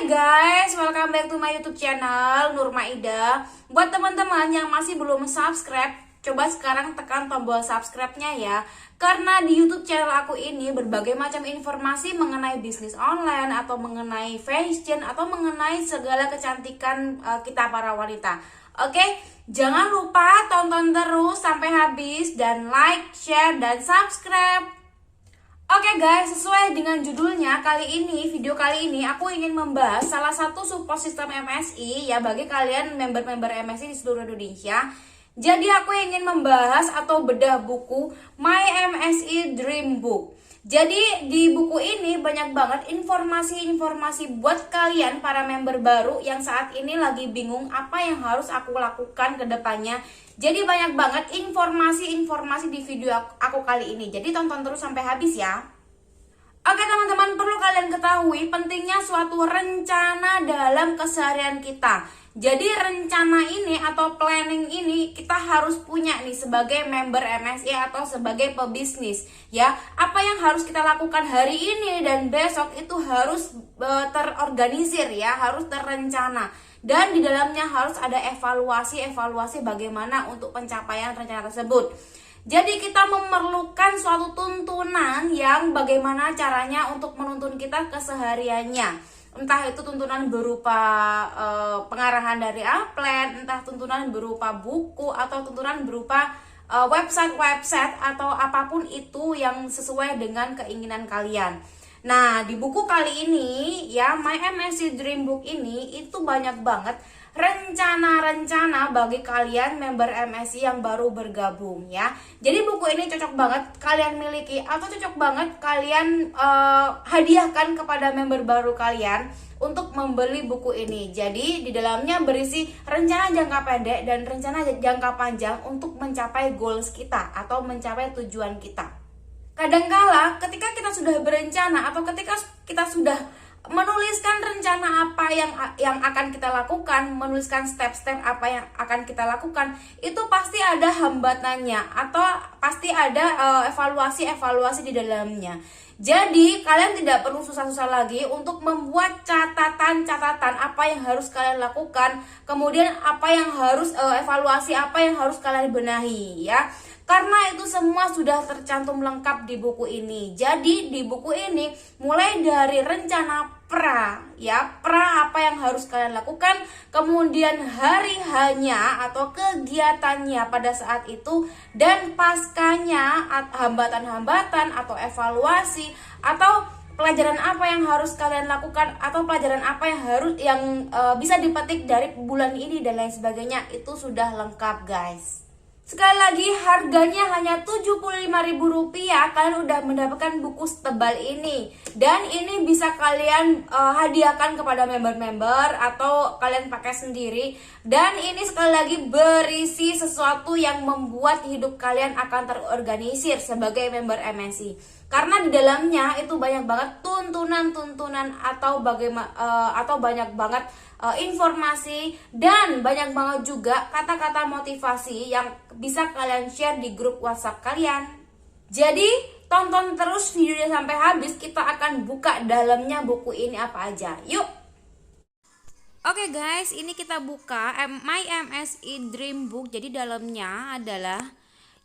Hai guys, welcome back to my YouTube channel Nur Maida. Buat teman-teman yang masih belum subscribe, coba sekarang tekan tombol subscribe-nya ya. Karena di YouTube channel aku ini berbagai macam informasi mengenai bisnis online atau mengenai fashion atau mengenai segala kecantikan kita para wanita. Oke, jangan lupa tonton terus sampai habis dan like, share, dan subscribe. Oke guys, sesuai dengan judulnya video kali ini aku ingin membahas salah satu support system MSI ya bagi kalian member-member MSI di seluruh Indonesia. Jadi aku ingin membahas atau bedah buku My MSI Dream Book. Jadi di buku ini banyak banget informasi-informasi buat kalian para member baru yang saat ini lagi bingung apa yang harus aku lakukan ke depannya. Jadi banyak banget informasi-informasi di video aku kali ini. Jadi tonton terus sampai habis ya. Oke teman-teman, perlu kalian ketahui pentingnya suatu rencana dalam keseharian kita. Jadi rencana ini atau planning ini kita harus punya nih sebagai member MSI atau sebagai pebisnis ya. Apa yang harus kita lakukan hari ini dan besok itu harus terorganisir ya, harus terencana. Dan di dalamnya harus ada evaluasi bagaimana untuk pencapaian rencana tersebut. Jadi kita memerlukan suatu tuntunan yang bagaimana caranya untuk menuntun kita kesehariannya. Entah itu tuntunan berupa pengarahan dari upline, entah tuntunan berupa buku, atau tuntunan berupa website atau apapun itu yang sesuai dengan keinginan kalian. Nah, di buku kali ini ya, My MSI Dream Book ini itu banyak banget rencana-rencana bagi kalian member MSI yang baru bergabung ya. Jadi buku ini cocok banget kalian miliki atau cocok banget kalian hadiahkan kepada member baru kalian untuk membeli buku ini. Jadi di dalamnya berisi rencana jangka pendek dan rencana jangka panjang untuk mencapai goals kita atau mencapai tujuan kita. Kadangkala ketika kita sudah berencana atau ketika kita sudah menuliskan rencana apa yang akan kita lakukan, menuliskan step-step apa yang akan kita lakukan, itu pasti ada hambatannya atau pasti ada evaluasi di dalamnya. Jadi kalian tidak perlu susah-susah lagi untuk membuat catatan-catatan apa yang harus kalian lakukan, kemudian apa yang harus evaluasi apa yang harus kalian benahi ya. Karena itu semua sudah tercantum lengkap di buku ini. Jadi di buku ini mulai dari rencana pra apa yang harus kalian lakukan, kemudian hari hanya atau kegiatannya pada saat itu, dan paskanya hambatan-hambatan atau evaluasi atau pelajaran apa yang harus kalian lakukan atau pelajaran apa yang bisa dipetik dari bulan ini dan lain sebagainya. Itu sudah lengkap guys. Sekali lagi harganya hanya Rp75.000, kalian udah mendapatkan buku setebal ini. Dan ini bisa kalian hadiahkan kepada member-member atau kalian pakai sendiri. Dan ini sekali lagi berisi sesuatu yang membuat hidup kalian akan terorganisir sebagai member MSI. Karena di dalamnya itu banyak banget tuntunan atau banyak banget informasi dan banyak banget juga kata-kata motivasi yang bisa kalian share di grup WhatsApp kalian. Jadi tonton terus videonya sampai habis, kita akan buka dalamnya buku ini apa aja. Yuk. Oke guys, ini kita buka My MSI Dream Book. Jadi dalamnya adalah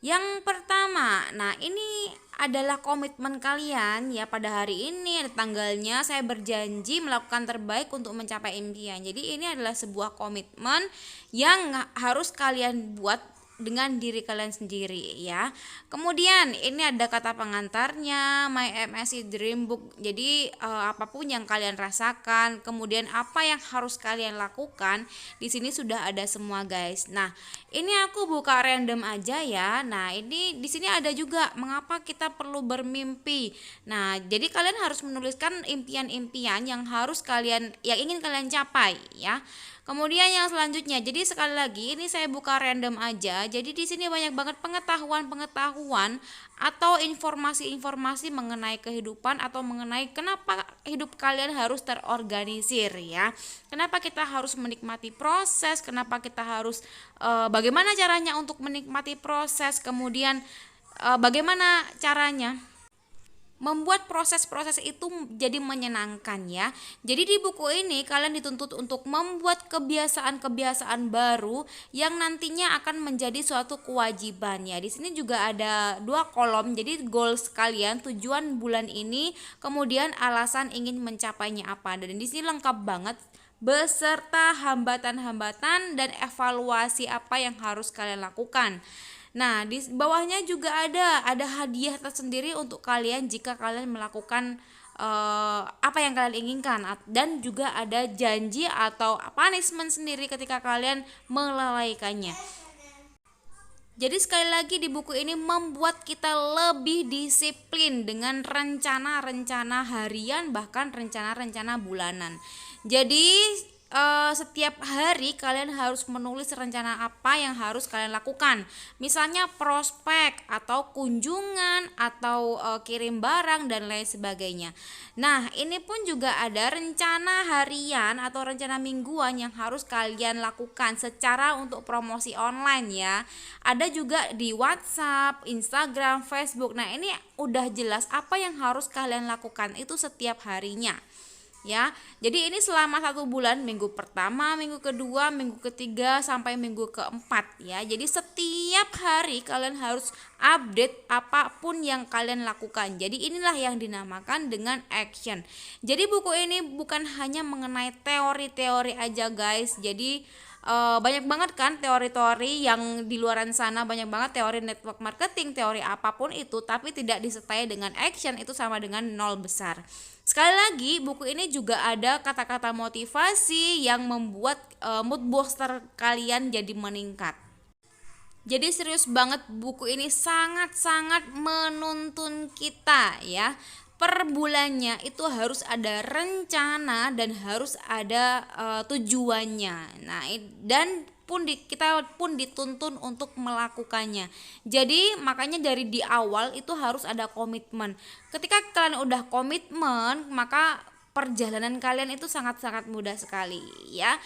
yang pertama, nah ini adalah komitmen kalian ya. Pada hari ini ada tanggalnya, saya berjanji melakukan terbaik untuk mencapai impian. Jadi ini adalah sebuah komitmen yang harus kalian buat dengan diri kalian sendiri ya. Kemudian ini ada kata pengantarnya, My MSI Dream Book. Jadi apapun yang kalian rasakan, kemudian apa yang harus kalian lakukan, di sini sudah ada semua guys. Nah, ini aku buka random aja ya. Nah, ini di sini ada juga mengapa kita perlu bermimpi. Nah, jadi kalian harus menuliskan impian-impian yang ingin kalian capai ya. Kemudian yang selanjutnya, jadi sekali lagi ini saya buka random aja. Jadi di sini banyak banget pengetahuan atau informasi-informasi mengenai kehidupan atau mengenai kenapa hidup kalian harus terorganisir ya. Kenapa kita harus menikmati proses, kenapa kita harus bagaimana caranya untuk menikmati proses, kemudian bagaimana caranya membuat proses-proses itu jadi menyenangkan ya. Jadi di buku ini kalian dituntut untuk membuat kebiasaan-kebiasaan baru yang nantinya akan menjadi suatu kewajiban ya. Di sini juga ada 2 kolom. Jadi goals kalian, tujuan bulan ini, kemudian alasan ingin mencapainya apa. Dan di sini lengkap banget beserta hambatan-hambatan dan evaluasi apa yang harus kalian lakukan. Nah, di bawahnya juga ada hadiah tersendiri untuk kalian jika kalian melakukan apa yang kalian inginkan, dan juga ada janji atau punishment sendiri ketika kalian melalaikannya. Jadi sekali lagi di buku ini membuat kita lebih disiplin dengan rencana-rencana harian, bahkan rencana-rencana bulanan. Jadi setiap hari kalian harus menulis rencana apa yang harus kalian lakukan. Misalnya prospek atau kunjungan atau kirim barang dan lain sebagainya. Nah, ini pun juga ada rencana harian atau rencana mingguan yang harus kalian lakukan secara untuk promosi online ya. Ada juga di WhatsApp, Instagram, Facebook. Nah, ini udah jelas apa yang harus kalian lakukan itu setiap harinya. Ya, jadi ini selama 1 bulan, minggu pertama, minggu kedua, minggu ketiga sampai minggu keempat ya. Jadi setiap hari kalian harus update apapun yang kalian lakukan. Jadi inilah yang dinamakan dengan action. Jadi buku ini bukan hanya mengenai teori-teori aja guys. Jadi banyak banget kan teori-teori yang di luaran sana, banyak banget teori network marketing, teori apapun itu, tapi tidak disertai dengan action, itu sama dengan nol besar. Sekali lagi, buku ini juga ada kata-kata motivasi yang membuat mood booster kalian jadi meningkat. Jadi serius banget, buku ini sangat-sangat menuntun kita ya. Per bulannya itu harus ada rencana dan harus ada tujuannya. Nah, dan kita pun dituntun untuk melakukannya. Jadi makanya dari di awal itu harus ada komitmen. Ketika kalian udah komitmen, maka perjalanan kalian itu sangat-sangat mudah sekali ya.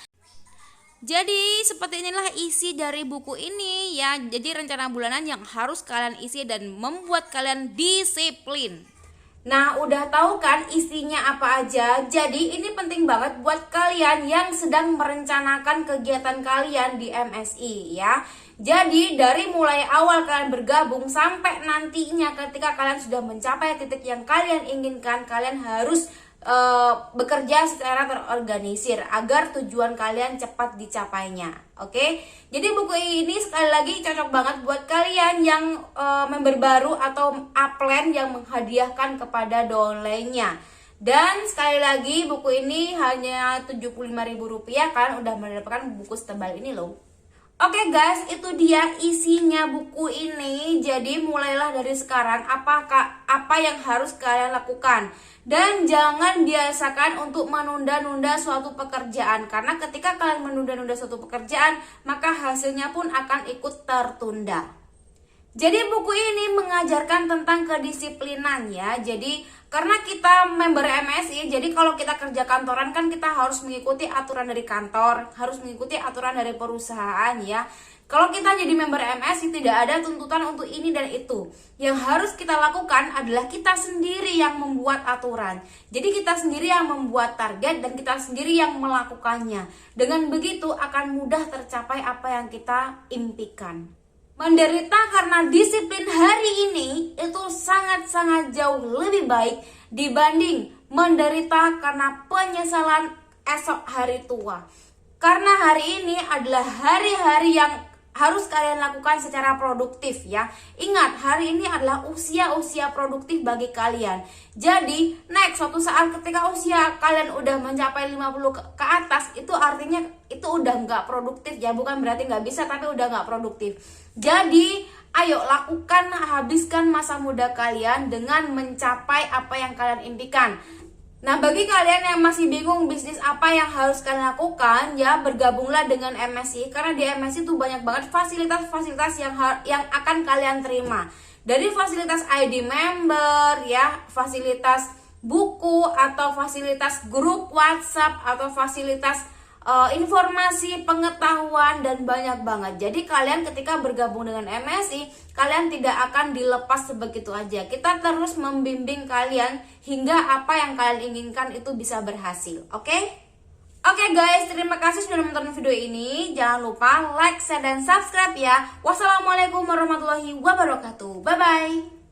Jadi seperti inilah isi dari buku ini ya. Jadi rencana bulanan yang harus kalian isi dan membuat kalian disiplin. Nah, udah tahu kan isinya apa aja? Jadi ini penting banget buat kalian yang sedang merencanakan kegiatan kalian di MSI ya. Jadi dari mulai awal kalian bergabung sampai nantinya ketika kalian sudah mencapai titik yang kalian inginkan, kalian harus bekerja secara terorganisir agar tujuan kalian cepat dicapainya. Oke, jadi buku ini sekali lagi cocok banget buat kalian yang member baru atau upline yang menghadiahkan kepada downline-nya. Dan sekali lagi buku ini hanya Rp75.000, kalian udah mendapatkan buku setebal ini loh. Oke guys, itu dia isinya buku ini. Jadi mulailah dari sekarang apa yang harus kalian lakukan. Dan jangan biasakan untuk menunda-nunda suatu pekerjaan. Karena ketika kalian menunda-nunda suatu pekerjaan, maka hasilnya pun akan ikut tertunda. Jadi buku ini mengajarkan tentang kedisiplinan ya. Jadi karena kita member MSI, jadi kalau kita kerja kantoran kan kita harus mengikuti aturan dari kantor, harus mengikuti aturan dari perusahaan ya. Kalau kita jadi member MSI tidak ada tuntutan untuk ini dan itu. Yang harus kita lakukan adalah kita sendiri yang membuat aturan. Jadi kita sendiri yang membuat target dan kita sendiri yang melakukannya. Dengan begitu akan mudah tercapai apa yang kita impikan. Menderita karena disiplin hari ini itu sangat-sangat jauh lebih baik dibanding menderita karena penyesalan esok hari tua. Karena hari ini adalah hari-hari yang harus kalian lakukan secara produktif ya. Ingat, hari ini adalah usia-usia produktif bagi kalian. Jadi, next suatu saat ketika usia kalian udah mencapai 50 ke atas, itu artinya itu udah nggak produktif ya. Bukan berarti nggak bisa, tapi udah nggak produktif. Jadi, ayo lakukan, habiskan masa muda kalian dengan mencapai apa yang kalian impikan. Nah, bagi kalian yang masih bingung bisnis apa yang harus kalian lakukan, ya bergabunglah dengan MSI. Karena di MSI itu banyak banget fasilitas-fasilitas yang akan kalian terima. Dari fasilitas ID member, ya, fasilitas buku, atau fasilitas grup WhatsApp, atau fasilitas informasi, pengetahuan, dan banyak banget. Jadi kalian ketika bergabung dengan MSI, kalian tidak akan dilepas sebegitu aja. Kita terus membimbing kalian hingga apa yang kalian inginkan itu bisa berhasil. Oke? Oke guys, terima kasih sudah menonton video ini. Jangan lupa like, share, dan subscribe ya. Wassalamualaikum warahmatullahi wabarakatuh. Bye-bye.